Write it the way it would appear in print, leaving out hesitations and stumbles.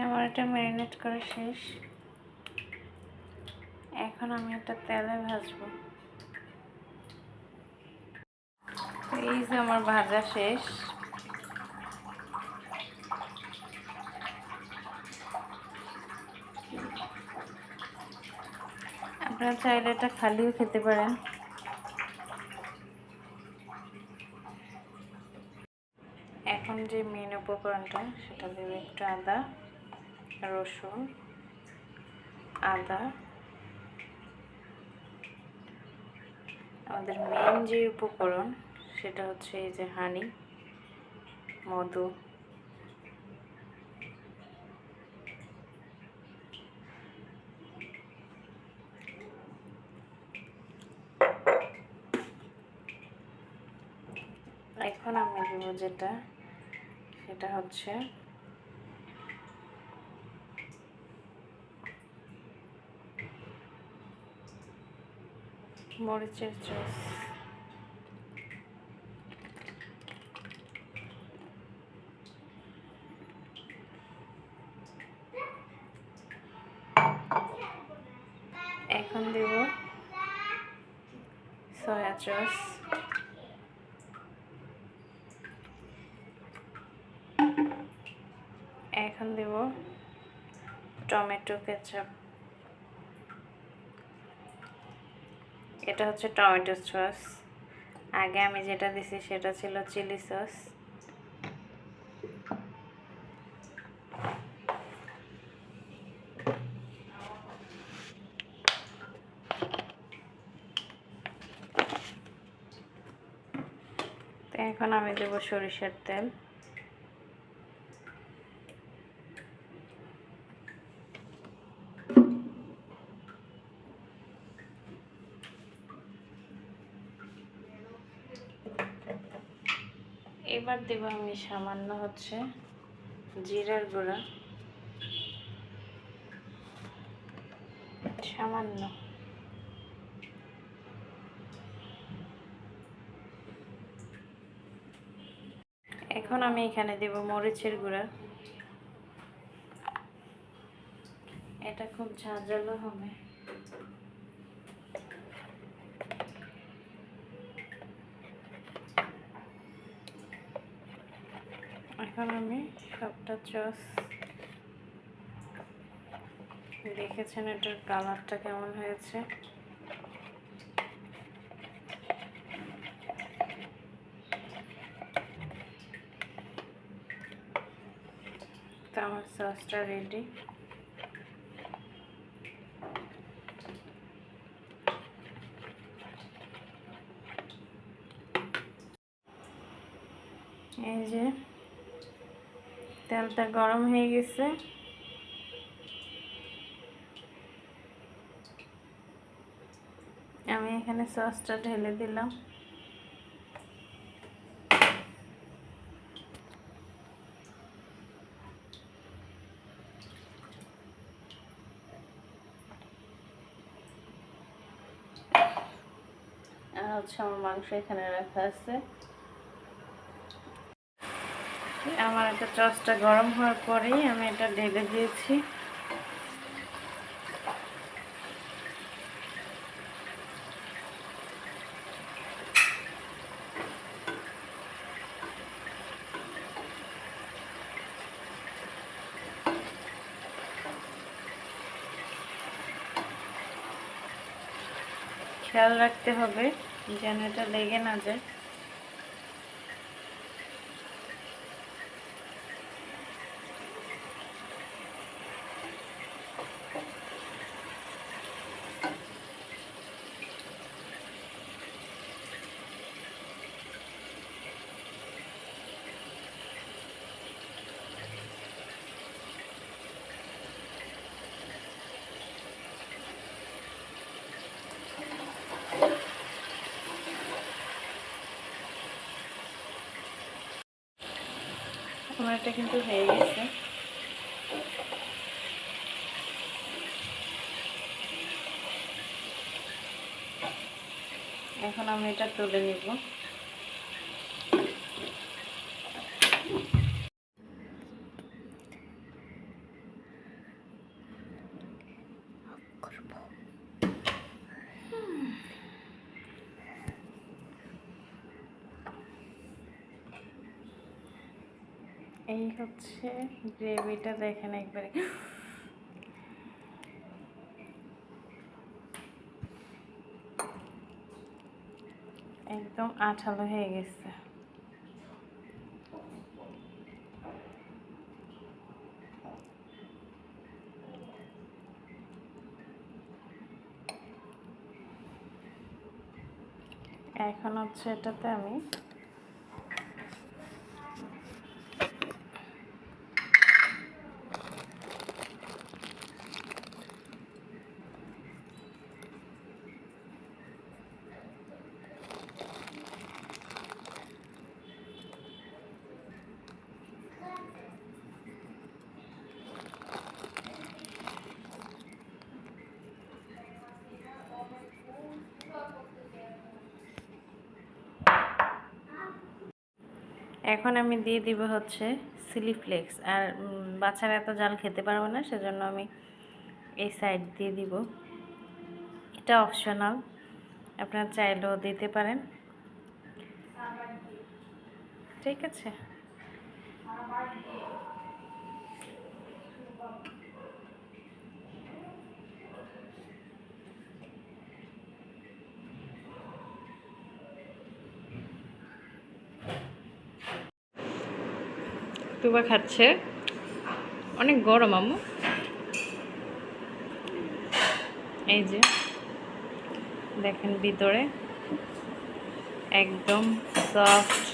আমার এটা ম্যারিনেট করা শেষ। এখন আমি এটা তেলে ভাজবো। এই যে আমার ভাজা শেষ। আপনারা চাইলে এটা খালিও খেতে পারেন। এখন যে মেন উপকরণটা সেটা দেবো একটু আদা, রসুন, আদা। আমাদের মেন যে উপকরণ সেটা হচ্ছে এই যে হানি, মধু, এখন আমি দেব যেটা সেটা হচ্ছে মরিচের জুস। এখন দেব সয়া সস, এখন দেব টমেটো কেচাপ। এটা হচ্ছে টমেটো সস। আগে আমি যেটা দিছি সেটা ছিল চিলি সস। এখন আমি দেব সরিষার তেল। এবার দেব আমি সামান্য হচ্ছে জিরার গুঁড়া, সামান্য। এখন আমি এখানে দেব মরিচের গুঁড়া। এটা খুব ঝাঁঝালো হবে। এখন আমি সবটা সস দেখেছেন এটার কালারটা কেমন হয়েছে। তো আমার সসটা রেডি। এই যে তেলটা গরম হয়ে গেছে। আমি এখানে সসটা ঢেলে দিলাম। আর হচ্ছে আমার মাংস এখানে রাখা আছে। আমার একটা সসটা গরম হওয়ার পরেই আমি এটা ঢেলে দিয়েছি। খেয়াল রাখতে হবে যেন এটা লেগে না যায়। আমার এটা কিন্তু হয়ে গেছে। এখন আমি এটা তুলে নিব। এই হচ্ছে গ্রেভিটা, দেখেন একবারে একদম আঠালো হয়ে গেছে। এখন হচ্ছে এটাতে আমি দিয়ে দিব হচ্ছে চিলি ফ্লেক্স। আর বাচ্চারা এত জাল খেতে পারবে না, সেজন্য আমি এই সাইড দিয়ে দিব। এটা অপশনাল, আপনারা চাইলেও দিতে পারেন, ঠিক আছে। তুবা খাচ্ছে, অনেক গরম আম্মু। এই যে দেখেন ভিতরে একদম সফট